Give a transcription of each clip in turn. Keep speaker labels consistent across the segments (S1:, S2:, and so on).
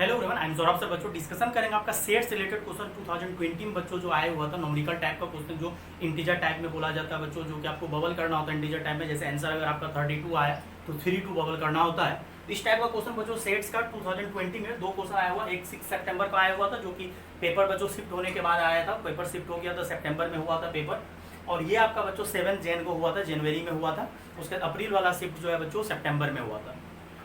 S1: Hello everyone, I am Saurabh sir. बच्चों discussion करेंगे आपका सेट से रिलेटेड क्वेश्चन 2020 में बच्चों जो आया हुआ था न्यूमेरिकल टाइप का क्वेश्चन, जो इंटीजर टाइप में बोला जाता है बच्चों, जो कि आपको बबल करना होता है इंटीजर टाइप में। जैसे आंसर अगर आपका 32 आया तो 32 बबल करना होता है। इस टाइप का क्वेश्चन बच्चों सेट्स का 2020 में 2 क्वेश्चन आया हुआ। एक 6 सितंबर का आया हुआ था, जो कि पेपर बच्चों शिफ्ट होने के बाद आया था। पेपर शिफ्ट हो गया था, सितंबर में हुआ था पेपर। और ये आपका बच्चों 7 जैन को हुआ था, जनवरी में हुआ था। उसके अप्रैल वाला शिफ्ट जो है बच्चों सितंबर में हुआ था।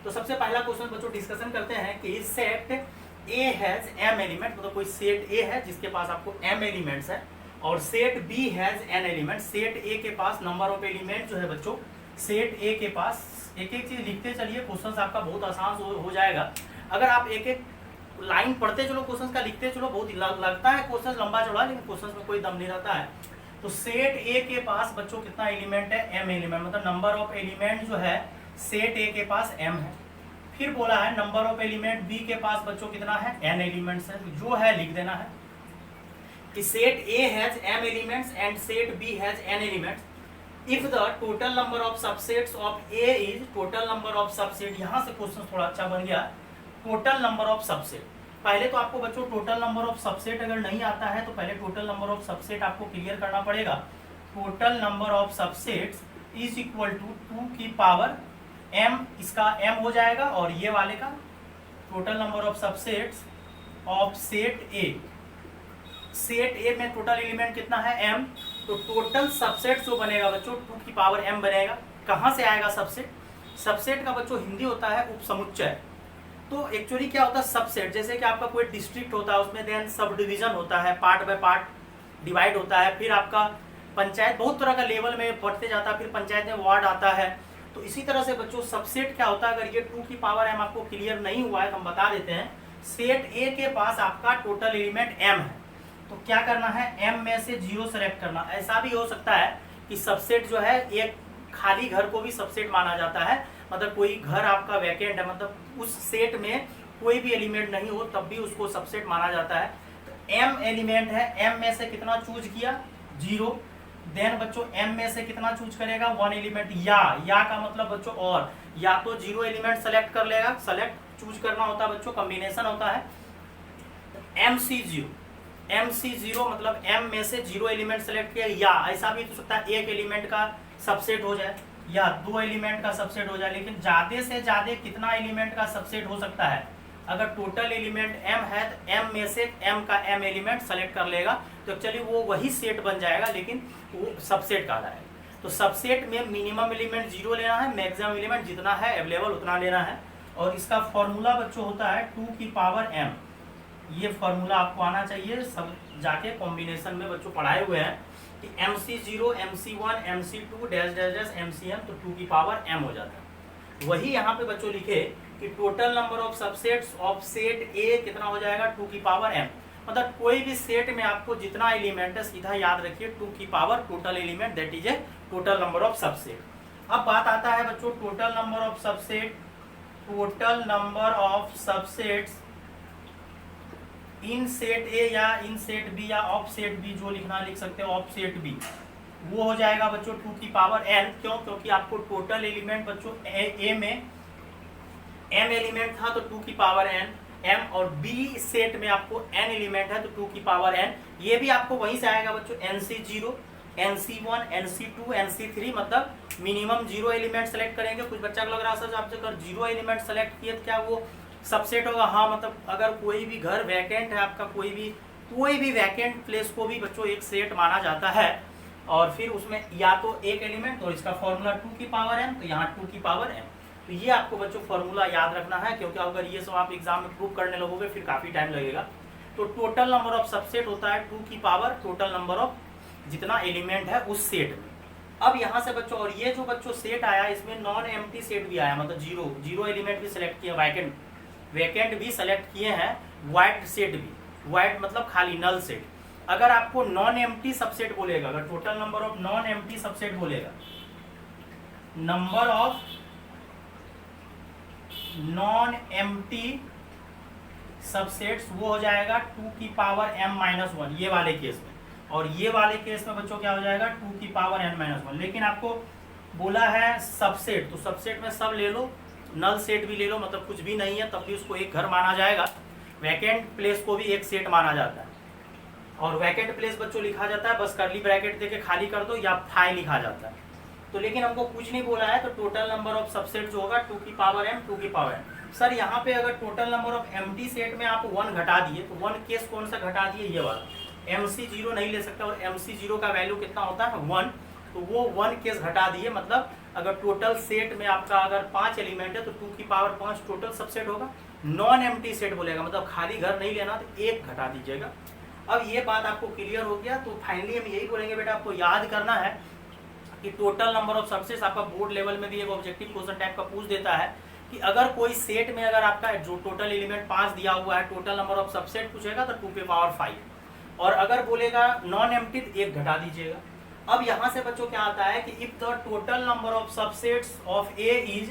S1: तो सबसे पहला क्वेश्चन बच्चों डिस्कशन करते हैं कि set A has m element, मतलब कोई सेट ए है जिसके पास आपको एम एलिमेंट्स है, और set B has n element. Set A के पास नंबर ऑफ एलिमेंट जो है बच्चों, सेट ए के पास एक एक चीज लिखते चलिए, क्वेश्चन आपका बहुत आसान हो जाएगा। अगर आप एक एक लाइन पढ़ते चलो, क्वेश्चन का लिखते चलो, बहुत लगता है क्वेश्चन लंबा चौड़ा, लेकिन क्वेश्चन में कोई दम नहीं रहता है। तो सेट ए के पास बच्चों कितना एलिमेंट है? एम एलिमेंट, मतलब नंबर ऑफ एलिमेंट जो है सेट ए के पास एम है। फिर बोला है नंबर ऑफ एलिमेंट बी के पास बच्चों कितना है? एन एलिमेंट्स है। जो है लिख देना है कि set A has m elements and set B has n elements if the total number of subsets of A is total number of subset. यहां से क्वेश्चन थोड़ा अच्छा बन गया। टोटल नंबर ऑफ सबसेट, पहले तो आपको बच्चों टोटल नंबर ऑफ सबसेट अगर नहीं आता है तो पहले टोटल नंबर ऑफ सबसेट आपको क्लियर करना पड़ेगा। Total number of subsets is equal to 2 की पावर m, इसका m हो जाएगा, और ये वाले का total number of subsets of set A. Set ए में टोटल एलिमेंट कितना है? m। तो टोटल सबसेट जो बनेगा बच्चों 2 की पावर m बनेगा। कहां से आएगा सबसेट? सबसेट का बच्चों हिंदी होता है उपसमुच्चय। तो एक्चुअली क्या होता है सबसेट? जैसे कि आपका कोई डिस्ट्रिक्ट होता है, उसमें देन सब डिवीजन होता है, पार्ट बाय पार्ट डिवाइड होता है। फिर आपका पंचायत बहुत तरह का लेवल में बढ़ते जाता है, फिर पंचायत में वार्ड आता है। तो इसी तरह से बच्चों सबसेट क्या होता है? अगर ये 2 की पावर m आपको क्लियर नहीं हुआ है तो हम बता देते हैं। सेट ए के पास आपका टोटल एलिमेंट m है, तो क्या करना है? m में से 0 सेलेक्ट करना। ऐसा भी हो सकता है कि सबसेट जो है एक खाली घर को भी सबसेट माना जाता है, मतलब कोई घर आपका वैकेंट है, मतलब उस सेट में कोई भी एलिमेंट नहीं हो तब भी उसको सबसेट माना जाता है। तो m एलिमेंट है, m में से कितना चूज किया? 0। देन बच्चों m में से कितना चूज करेगा? 1 एलिमेंट। या का मतलब बच्चों और, या तो 0 एलिमेंट सेलेक्ट कर लेगा, सेलेक्ट चूज करना होता है बच्चों, कॉम्बिनेशन होता है। MC0 मतलब m में से 0 एलिमेंट सेलेक्ट किया, या ऐसा भी हो सकता है एक एलिमेंट का सबसेट हो जाए या 2 एलिमेंट का सबसेट हो जाए। लेकिन ज्यादा से ज्यादा कितना एलिमेंट का सबसेट हो सकता है? अगर टोटल एलिमेंट m है तो m में से m का m एलिमेंट सेलेक्ट कर लेगा, तो एक्चुअली वो वही सेट बन जाएगा, लेकिन वो सबसेट का है। तो सबसेट में मिनिमम एलिमेंट 0 लेना है, मैक्सिमम एलिमेंट जितना है अवेलेबल उतना लेना है। और इसका फॉर्मूला बच्चों होता है 2 की पावर m। ये फॉर्मूला आपको आना चाहिए, सब जाके कॉम्बिनेशन में बच्चों पढ़ाए हुए हैं कि MC0 MC1 MC2 dash dash dash MCM, तो 2 की पावर m हो जाता है। वही यहाँ पे बच्चों लिखे कि total number of subsets of set ए कितना हो जाएगा? 2 की पावर m। मतलब कोई भी सेट में आपको जितना एलिमेंट है सीधा याद रखिए 2 की power total element, that is A total number of subset. अब बात आता है बच्चों total number of subset. Total number of subsets in set ए या इन सेट बी या ऑफ सेट बी, जो लिखना लिख सकते हो ऑफ सेट बी, वो हो जाएगा बच्चों 2 की पावर n। क्यों? क्योंकि आपको टोटल एलिमेंट बच्चों ए में m एलिमेंट था तो 2 की पावर n m, और b सेट में आपको n एलिमेंट है तो 2 की पावर n। ये भी आपको वहीं से आएगा बच्चों NC0 NC1 NC2 NC3, मतलब मिनिमम 0 एलिमेंट सेलेक्ट करेंगे। कुछ बच्चा को लग रहा है सर आपसे अगर 0 एलिमेंट सेलेक्ट किए तो क्या वो सबसेट होगा? हाँ, मतलब अगर कोई भी घर वैकेंट है आपका, कोई भी वैकेंट प्लेस को भी बच्चों एक सेट माना जाता है। और फिर उसमें या तो एक एलिमेंट, और इसका फॉर्मूला 2 की पावर m, तो यहाँ 2 की पावर m। तो ये आपको बच्चों फॉर्मूला याद रखना है, क्योंकि अगर ये सब आप एग्जाम में प्रूव करने लगोगे फिर काफी टाइम लगेगा। तो टोटल नंबर ऑफ सबसेट होता है 2 की पावर टोटल नंबर ऑफ जितना एलिमेंट है उस सेट में। अब यहाँ से बच्चों, और ये जो बच्चों सेट आया इसमें नॉन एम्प्टी सेट भी आया, मतलब 0 एलिमेंट भी सिलेक्ट किया, वैकेंट भी सेलेक्ट किए हैं, वाइड सेट भी, वाइड मतलब खाली नल सेट। अगर आपको नॉन एम्प्टी सबसेट बोलेगा, अगर total number of non empty subset बोलेगा, number of non empty subsets वो हो जाएगा 2 की पावर m-1, ये वाले केस में। और ये वाले केस में बच्चों क्या हो जाएगा? 2 की पावर n-1। लेकिन आपको बोला है सबसेट, तो सबसेट में सब ले लो, नल सेट भी ले लो, मतलब कुछ भी नहीं है तब भी उसको एक घर माना जाएगा। वैकेंट प्लेस को भी एक सेट माना जाता है। और वैकेंट प्लेस बच्चों लिखा जाता है बस करली ब्रैकेट देके खाली कर दो या फाई लिखा जाता है। तो लेकिन हमको कुछ नहीं बोला है, तो टोटल नंबर ऑफ सबसेट जो होगा 2 की पावर m 2 की पावर n। सर यहाँ पे अगर total number of empty set में आप 1 घटा दिए तो 1 केस कौन सा घटा दिए, ये वाला MC0 नहीं ले सकता, और MC0 का वैल्यू कितना होता है 1, तो वो 1 केस घटा दिए। मतलब अगर टोटल सेट में आपका अगर 5 एलिमेंट है तो 2 की पावर 5 टोटल सबसेट होगा। नॉन एम्प्टी सेट बोलेगा मतलब खाली घर नहीं लेना तो 1 घटा दीजिएगा। अब ये बात आपको क्लियर हो गया, तो फाइनली हम यही बोलेंगे बेटा आपको याद करना है कि टोटल नंबर ऑफ सबसेट्स आपका बोर्ड लेवल में भी एक ऑब्जेक्टिव क्वेश्चन टाइप का पूछ देता है कि अगर कोई सेट में अगर आपका जो टोटल एलिमेंट 5 दिया हुआ है, टोटल नंबर ऑफ सबसेट पूछेगा तो 2 की पावर 5, और अगर बोलेगा नॉन एम्प्टी तो 1 घटा दीजिएगा। अब यहाँ से बच्चों क्या आता है कि if the total number of subsets of A is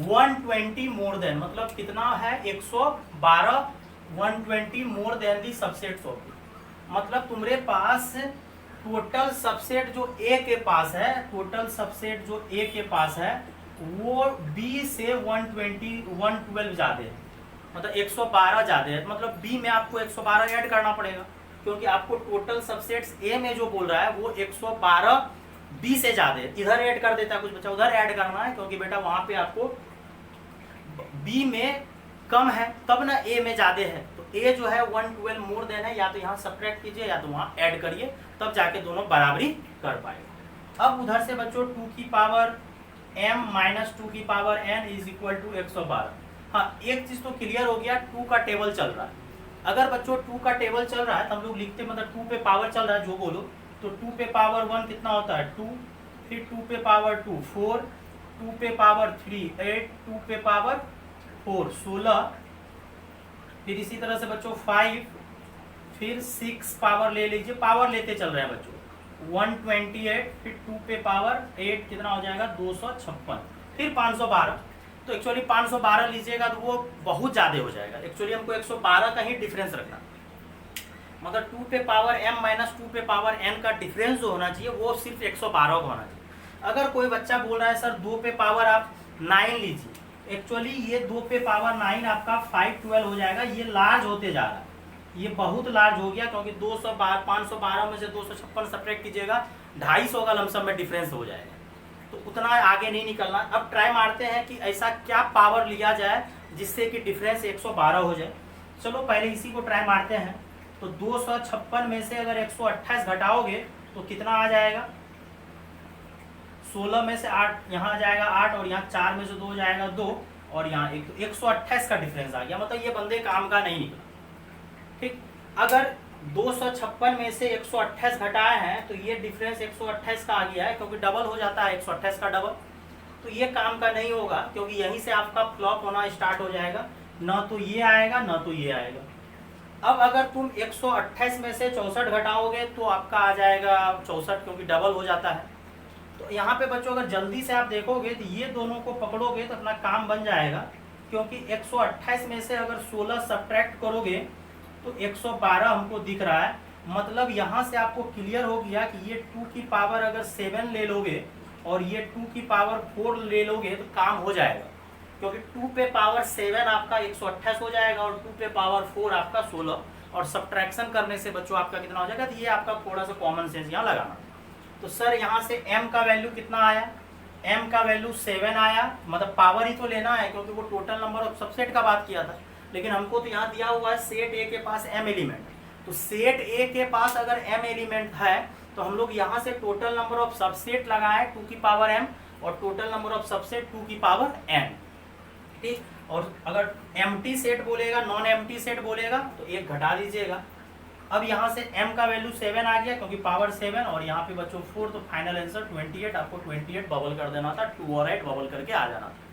S1: 120 more than, मतलब कितना है 112, 120 more than the subsets of, मतलब तुम्हारे पास टोटल सबसेट जो ए के पास है, टोटल सबसेट जो ए के पास है वो बी से 112 ज्यादा है, मतलब 112 ज्यादा है। मतलब बी में आपको 112 ऐड करना पड़ेगा, क्योंकि आपको टोटल सबसेट्स ए में जो बोल रहा है वो 112 बी से ज्यादा है। इधर ऐड कर देता है कुछ बच्चा, उधर ऐड करना है, क्योंकि बेटा वहां पे आपको बी में कम है तब ना ए में ज्यादा है। तो ए जो है 112 मोर देन है, या तो यहाँ सब्ट्रैक्ट कीजिए या तो वहाँ ऐड करिए, तब जाके दोनों बराबरी कर पाएगा। अब उधर से बच्चों 2 की पावर m माइनस 2 की power n is equal to 112। हाँ, एक चीज तो क्लियर हो गया, 2 का टेबल चल रहा है। अगर बच्चों 2 का टेबल चल रहा है तो हम लोग लिखते मतलब 2 पे पावर चल रहा है जो बोलो, तो 2 पे पावर 1 कितना होता है 2, फिर 2 पे पावर 2 4, 2 पे पावर 3 8, 2 पे पावर 4 16, फिर इसी तरह से बच्चों 5, फिर 6 पावर ले लीजिए, पावर लेते चल रहे हैं बच्चों 128, फिर 2 पे पावर 8 कितना हो जाएगा 256, फिर 512। तो एक्चुअली 512 लीजिएगा तो वो बहुत ज़्यादा हो जाएगा। एक्चुअली हमको 112 का ही डिफरेंस रखना, मतलब 2 पे पावर m माइनस 2 पे पावर n का डिफरेंस जो होना चाहिए वो सिर्फ 112 का होना चाहिए। अगर कोई बच्चा बोल रहा है सर 2 पे पावर आप 9 लीजिए, एक्चुअली ये 2 पे पावर 9 आपका 512 हो जाएगा, ये लार्ज होते जा रहा है, ये बहुत लार्ज हो गया, क्योंकि 512 में से 256 सब्ट्रैक्ट कीजिएगा 250 का लमसम में डिफरेंस हो जाएगा, तो उतना आगे नहीं निकलना। अब ट्राई मारते हैं कि ऐसा क्या पावर लिया जाए जिससे कि डिफरेंस 112 हो जाए। चलो पहले इसी को ट्राई मारते हैं। तो 256 में से अगर 128 घटाओगे तो कितना आ जाएगा, 16 में से 8 यहाँ आ जाएगा 8, और यहाँ 4 में से 2 जाएगा 2, और यहाँ 1, तो 128 का डिफरेंस आ गया, मतलब ये बंदे काम का नहीं निकला। ठीक, अगर 256 में से 128 घटाए हैं तो ये डिफरेंस 128 का आ गया है, क्योंकि डबल हो जाता है 128 का डबल, तो ये काम का नहीं होगा, क्योंकि यहीं से आपका फ्लॉप होना स्टार्ट हो जाएगा, ना तो ये आएगा ना तो ये आएगा। अब अगर तुम 128 में से 64 घटाओगे तो आपका आ जाएगा 64, क्योंकि डबल हो जाता है। तो यहाँ पे बच्चों अगर जल्दी से आप देखोगे तो ये दोनों को पकड़ोगे तो अपना काम बन जाएगा, क्योंकि 128 में से अगर 16 सब्ट्रैक्ट करोगे तो 112 हमको दिख रहा है। मतलब यहाँ से आपको क्लियर हो गया कि ये 2 की पावर अगर 7 ले लोगे और ये 2 की पावर 4 ले लोगे तो काम हो जाएगा, क्योंकि 2 पे पावर 7 आपका 128 हो जाएगा और 2 पे पावर 4 आपका 16, और सब्ट्रैक्शन करने से बच्चों आपका कितना हो जाएगा, तो ये आपका थोड़ा सा कॉमन सेंस यहाँ लगाना। तो सर यहाँ से m का वैल्यू कितना आया, m का वैल्यू 7 आया, मतलब पावर ही तो लेना है, क्योंकि वो टोटल नंबर ऑफ सबसेट का बात किया था, लेकिन हमको तो यहाँ दिया हुआ है सेट ए के पास m एलिमेंट। तो सेट ए के पास अगर m एलिमेंट है तो हम लोग यहाँ से टोटल नंबर ऑफ सबसेट लगाए 2 की पावर m, और टोटल नंबर ऑफ सबसेट 2 की पावर n। ठीक, और अगर एम्प्टी सेट बोलेगा, नॉन एम्प्टी सेट बोलेगा तो 1 घटा दीजिएगा। अब यहाँ से m का वैल्यू 7 आ गया, क्योंकि पावर 7, और यहाँ पे बच्चों 4, तो फाइनल आंसर 28, आपको 28 बबल कर देना था, 2 और 8 बबल करके आ जाना था।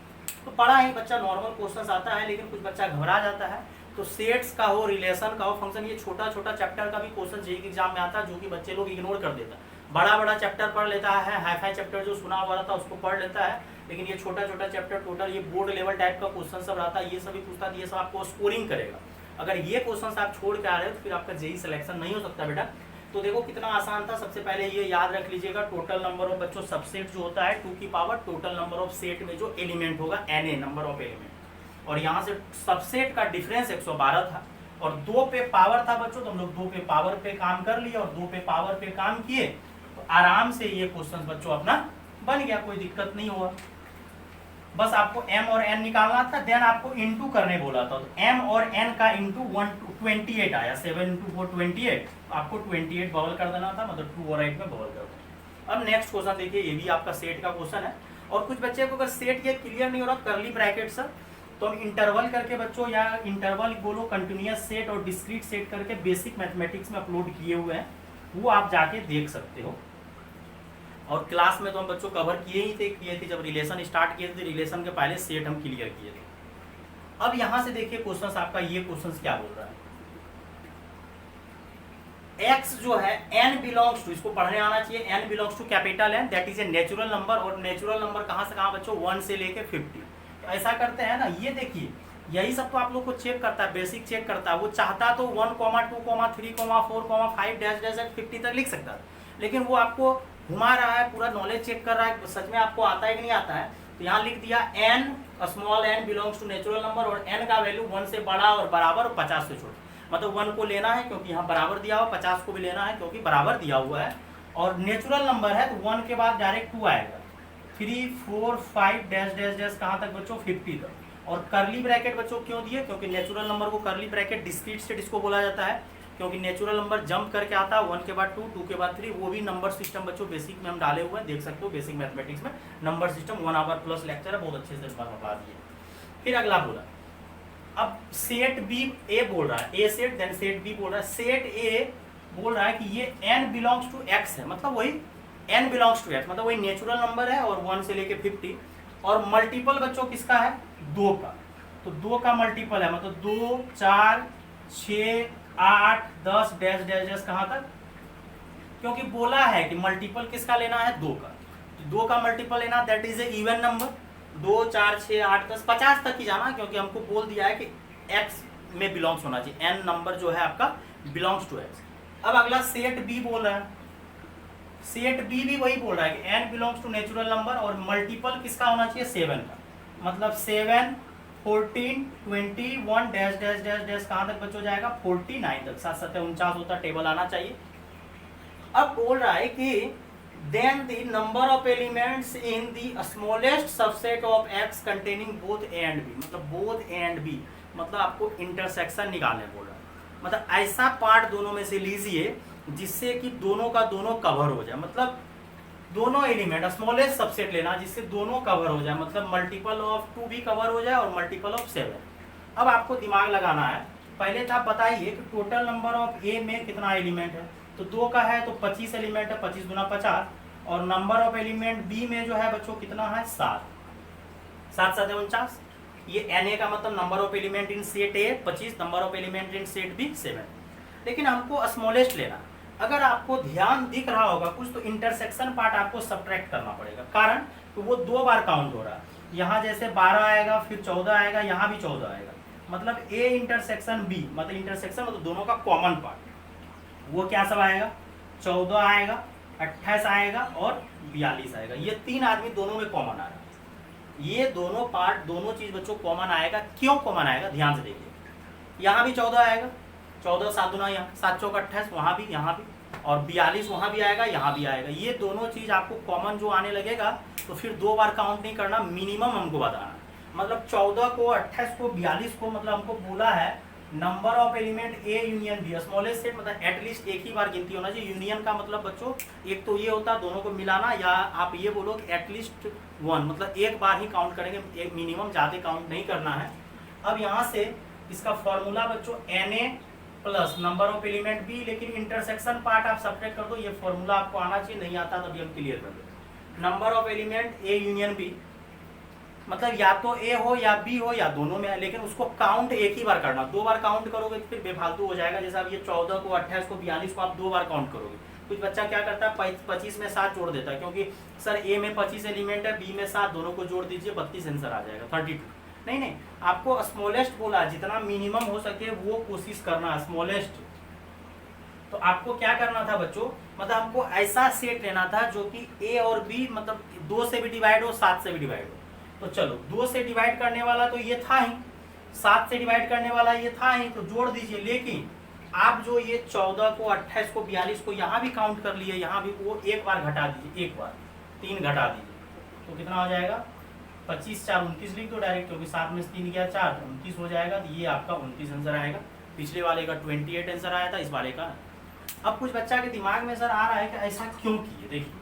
S1: तो पढ़ा ही बच्चा नॉर्मल क्वेश्चन आता है, लेकिन कुछ बच्चा घबरा जाता है। तो सेट्स का हो, रिलेशन का हो, फंक्शन, ये छोटा छोटा चैप्टर का भी क्वेश्चन जेईई के एग्जाम में आता है, जो कि बच्चे लोग इग्नोर कर देता है। बड़ा बड़ा चैप्टर पढ़ लेता है, हाई चैप्टर जो सुना हुआ था उसको पढ़ लेता है, लेकिन ये छोटा छोटा चैप्टर टोटल ये बोर्ड लेवल टाइप का क्वेश्चन सब रहता है, ये सभी पूछता है, ये सब आपको स्कोरिंग करेगा। अगर ये क्वेश्चन आप छोड़ के आ रहे हो तो फिर आपका जेईई सिलेक्शन नहीं हो सकता बेटा। तो देखो कितना आसान था। सबसे पहले ये याद रख लीजिएगा, टोटल नंबर ऑफ बच्चों सबसेट जो होता है 2 की power total number of set में जो एलिमेंट होगा Na नंबर ऑफ एलिमेंट, और यहाँ से सबसेट का डिफरेंस 112 था, और 2 पे पावर था बच्चों, तो हम लोग 2 पे पावर पे काम कर लिए और 2 पे पावर पे काम किए, तो आराम से ये क्वेश्चन बच्चों अपना बन गया, कोई दिक्कत नहीं हुआ। बस आपको m और n निकालना था, देन आपको इनटू करने बोला था, तो m और n का इनटू 128 आया, 7 × 4 28, आपको 28 बबल कर देना था, मतलब 2 और 8 में बबल कर देना। अब नेक्स्ट क्वेश्चन देखिए, ये भी आपका सेट का क्वेश्चन है, और कुछ बच्चे को अगर सेट ये क्लियर नहीं हो रहा करली ब्रैकेट सर, तो हम इंटरवल करके बच्चों, या इंटरवल बोलो कंटिन्यूअस सेट और डिस्क्रीट सेट करके बेसिक मैथमेटिक्स में अपलोड किए हुए हैं, वो आप जाके देख सकते हो। और क्लास में तो हम बच्चों कवर किए थे जब रिलेशन स्टार्ट किए थे, रिलेशन के पहले सेट हम क्लियर किए थे। अब यहां से देखिए क्वेश्चन आपका, ये क्वेश्चन क्या बोल रहा है, x जो है n बिलोंग्स टू, इसको पढ़ने आना चाहिए, n belongs to capital n, that is a natural number, और नेचुरल नंबर कहां से कहां बच्चों, 1 से लेके 50। तो ऐसा करते हैं ना, ये देखिए यही सब तो आप लोग को चेक करता है, बेसिक चेक करता है, वो चाहता तो 1, 2, 3, 4, 5 डैश डैश 50 तक लिख सकता है, लेकिन वो आपको घुमा रहा है, पूरा नॉलेज चेक कर रहा है सच में आपको आता है कि नहीं आता है। तो यहाँ लिख दिया n small n belongs to natural number, और n का वैल्यू 1 से बड़ा और बराबर और 50 से छोटा, मतलब 1 को लेना है क्योंकि यहाँ बराबर दिया हुआ, 50 को भी लेना है क्योंकि बराबर दिया हुआ है, और नेचुरल नंबर है तो 1 के बाद डायरेक्ट 2 आएगा, 3, 4, 5 डैश डैश डैश कहाँ तक बच्चों, 50 तक। और करली ब्रैकेट बच्चों क्यों दिए, क्योंकि नेचुरल नंबर को करली ब्रैकेट डिस्क्रीट सेट इसको बोला जाता है, क्योंकि नेचुरल नंबर जंप करके आता है, 1 के बाद 2, 2 के बाद 3, वो भी नंबर सिस्टम बच्चों बेसिक में हम डाले हुए हैं, देख सकते हो बेसिक मैथमेटिक्स में number system 1 hour plus lecture है, बहुत अच्छे से बता दिए। फिर अगला बोला, अब सेट बी ए बोल रहा है, ए सेट, देन सेट बी बोल रहा है, सेट ए बोल रहा है कि ये n बिलोंग्स टू x है, मतलब वही n बिलोंग्स टू x, मतलब वही नेचुरल नंबर है और 1 से लेके 50, और मल्टीपल बच्चों किसका है, 2 का, तो 2 का मल्टीपल है, मतलब 2, 4, 6, 8, 10 डैश डैश डैश कहाँ तक, क्योंकि बोला है कि मल्टीपल किसका लेना है, 2 का, तो 2 का मल्टीपल लेना, that is A even number, 2, 4, 6, 8, 10, 50 तक ही जाना, क्योंकि हमको बोल दिया है कि x में बिलोंग्स होना चाहिए, n नंबर जो है आपका बिलोंग्स टू x। अब अगला सेट बी बोल रहा है, सेट बी भी वही बोल रहा है कि n belongs to natural number और मल्टीपल किसका होना चाहिए, 7 का, मतलब 7, 14, 21 डैश डैश डैश डैश कहाँ तक बच्चों जाएगा, 49 तक, 7 7 49 होता टेबल आना चाहिए। अब बोल रहा है कि then the number of elements in the smallest subset of x containing both a and b, मतलब बोथ a एंड b, मतलब आपको इंटरसेक्शन निकालने बोल रहा है, मतलब ऐसा पार्ट दोनों में से लीजिए जिससे कि दोनों का दोनों कवर हो जाए, मतलब दोनों एलिमेंट स्मॉलेस्ट सबसेट लेना जिससे दोनों कवर हो जाए, मतलब मल्टीपल ऑफ 2 भी कवर हो जाए और मल्टीपल ऑफ 7। अब आपको दिमाग लगाना है, पहले तो आप बताइए कि टोटल नंबर ऑफ ए में कितना एलिमेंट है, तो 2 का है तो 25 एलिमेंट है, 25 गुना 50, और नंबर ऑफ एलिमेंट बी में जो है बच्चों कितना है, 7, 7 7 49, ये Na का मतलब number of element in set A 25, number of element in set B 7, लेकिन हमको स्मॉलेस्ट लेना। अगर आपको ध्यान दिख रहा होगा कुछ, तो इंटरसेक्शन पार्ट आपको सब्ट्रैक्ट करना पड़ेगा, कारण तो वो 2 बार काउंट हो रहा है, यहाँ जैसे 12 आएगा, फिर 14 आएगा, यहाँ भी 14 आएगा, मतलब ए इंटरसेक्शन बी, मतलब इंटरसेक्शन मतलब दोनों का कॉमन पार्ट, वो क्या सब आएगा, 14 आएगा, 28 आएगा और 42 आएगा, ये 3 आदमी दोनों में कॉमन आएगा, ये दोनों पार्ट दोनों चीज बच्चों कॉमन आएगा। क्यों कॉमन आएगा, ध्यान से देखिए, यहाँ भी 14 आएगा, 14 7 गुना यहाँ, 7 चौक 28, वहाँ भी, यहाँ भी, और 42 वहाँ भी आएगा, यहाँ भी आएगा, ये दोनों चीज आपको कॉमन जो आने लगेगा, तो फिर 2 बार काउंट नहीं करना, मिनिमम हमको बताना, मतलब 14 को, 28 को, 42 को, मतलब हमको बोला है number of element A union B, smallest set, मतलब एटलीस्ट एक ही बार गिनती होना चाहिए। यूनियन का मतलब बच्चों एक तो ये होता है दोनों को मिलाना, या आप ये बोलो कि एटलीस्ट 1, मतलब एक बार ही काउंट करेंगे, एक मिनिमम, ज़्यादा काउंट नहीं करना है। अब यहाँ से इसका फॉर्मूला बच्चों Na plus number of element B, लेकिन इंटरसेक्शन पार्ट आप सब्ट्रैक्ट कर दो, ये फॉर्मूला आपको आना चाहिए, नहीं आता तभी हम क्लियर कर दो। Number of element A union B, मतलब या तो ए हो या बी हो या दोनों में है, लेकिन उसको काउंट एक ही बार करना, 2 बार काउंट करोगे तो फिर बेफालतू हो जाएगा। जैसे अब ये 14 को, 28 को, 42 को आप 2 बार काउंट करोगे, कुछ बच्चा क्या करता है 25 में 7 जोड़ देता है, क्योंकि सर ए में 25 एलिमेंट है, बी में 7, दोनों को जोड़ दीजिए 32 आंसर आ जाएगा, 32। नहीं, आपको स्मॉलेस्ट बोला, जितना मिनिमम हो सके वो कोशिश करना स्मॉलेस्ट। तो आपको क्या करना था बच्चों, मतलब हमको ऐसा सेट लेना था जो कि ए और बी मतलब 2 से भी डिवाइड हो, 7 से भी डिवाइड हो। तो चलो 2 से डिवाइड करने वाला तो ये था ही, 7 से डिवाइड करने वाला ये था ही, तो जोड़ दीजिए। लेकिन आप जो ये 14 को 28 को 42 को यहाँ भी काउंट कर लिए, यहाँ भी वो एक बार घटा दीजिए, एक बार 3 घटा दीजिए, तो कितना हो जाएगा 25 4 29 लिख दो डायरेक्ट, क्योंकि 7 में 3 गया 4 29 हो जाएगा। तो ये आपका 29 आंसर आएगा। पिछले वाले का 28 आंसर आया था, इस वाले का। अब कुछ बच्चा के दिमाग में सर आ रहा है कि ऐसा क्यों किए। देखिए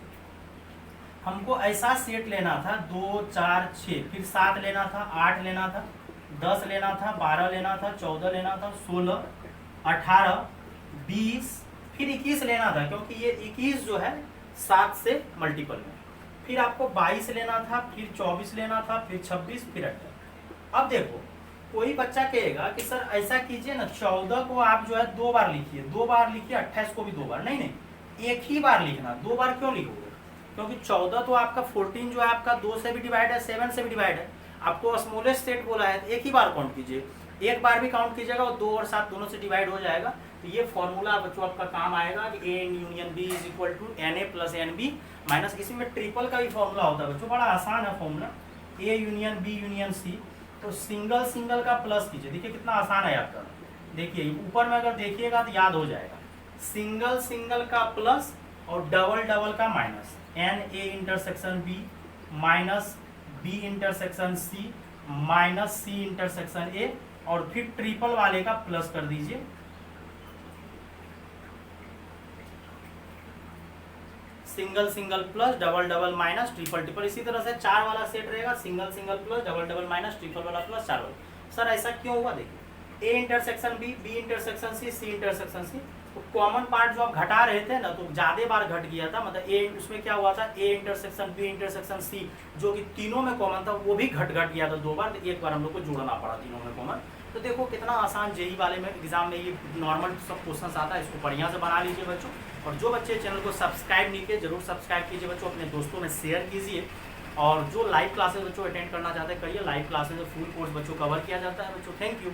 S1: हमको ऐसा सेट लेना था 2 4 6, फिर 7 लेना था, 8 लेना था, 10 लेना था, 12 लेना था, 14 लेना था, 16 18 20 फिर 21 लेना था, क्योंकि ये 21 जो है 7 से मल्टीपल में। फिर आपको 22 लेना था, फिर 24 लेना था, फिर 26, फिर 28। अब देखो कोई बच्चा कहेगा कि सर ऐसा कीजिए ना, 14 को आप जो है 2 बार लिखिए, 2 बार लिखिए, 28 को भी 2 बार। नहीं नहीं, एक ही बार लिखना। 2 बार क्यों लिखोगे? क्योंकि 14 तो आपका 14 जो है आपका 2 से भी डिवाइड है, 7 से भी डिवाइड है। आपको स्मॉलेस्ट सेट बोला है, एक ही बार काउंट कीजिए, एक बार भी काउंट कीजिएगा और 2 और 7 दोनों से डिवाइड हो जाएगा। तो ये फॉर्मूला बच्चों आपका काम आएगा कि A union B is equal to n A plus n B minus, किसी में ट्रिपल का भी फॉर्मूला होता है बच्चों, बड़ा आसान है formula. A union B union C, तो सिंगल सिंगल का प्लस कीजिए। देखिए कितना आसान है आपका। देखिए ऊपर में अगर देखिएगा तो याद हो जाएगा, सिंगल सिंगल का प्लस और डबल डबल का minus. N A intersection B minus B intersection C minus C intersection A, और फिर ट्रिपल वाले का प्लस कर दीजिए। Single single plus double double minus triple triple. इसी तरह से 4 वाला सेट रहेगा, single single plus double double minus triple वाला प्लस 4 वाला। सर ऐसा क्यों हुआ? देखिए A intersection B, B intersection C, C intersection C, तो कॉमन पार्ट जो आप घटा रहे थे ना, तो ज्यादा बार घट गया था। मतलब ए उसमें क्या हुआ था, A intersection B intersection C जो कि तीनों में कॉमन था, वो भी घट गया था 2 बार, तो एक बार हम लोग को जोड़ना पड़ा तीनों में कॉमन। तो देखो कितना आसान जेई वाले में एग्जाम में ये नॉर्मल सब क्वेश्चन आता है, इसको बढ़िया से बना लीजिए बच्चों। और जो बच्चे चैनल को सब्सक्राइब नहीं किए जरूर सब्सक्राइब कीजिए बच्चों, अपने दोस्तों में शेयर कीजिए। और जो लाइव क्लासेस बच्चों अटेंड करना चाहते हैं करिए, लाइव क्लासेस फुल कोर्स बच्चों कवर किया जाता है बच्चों। Thank you.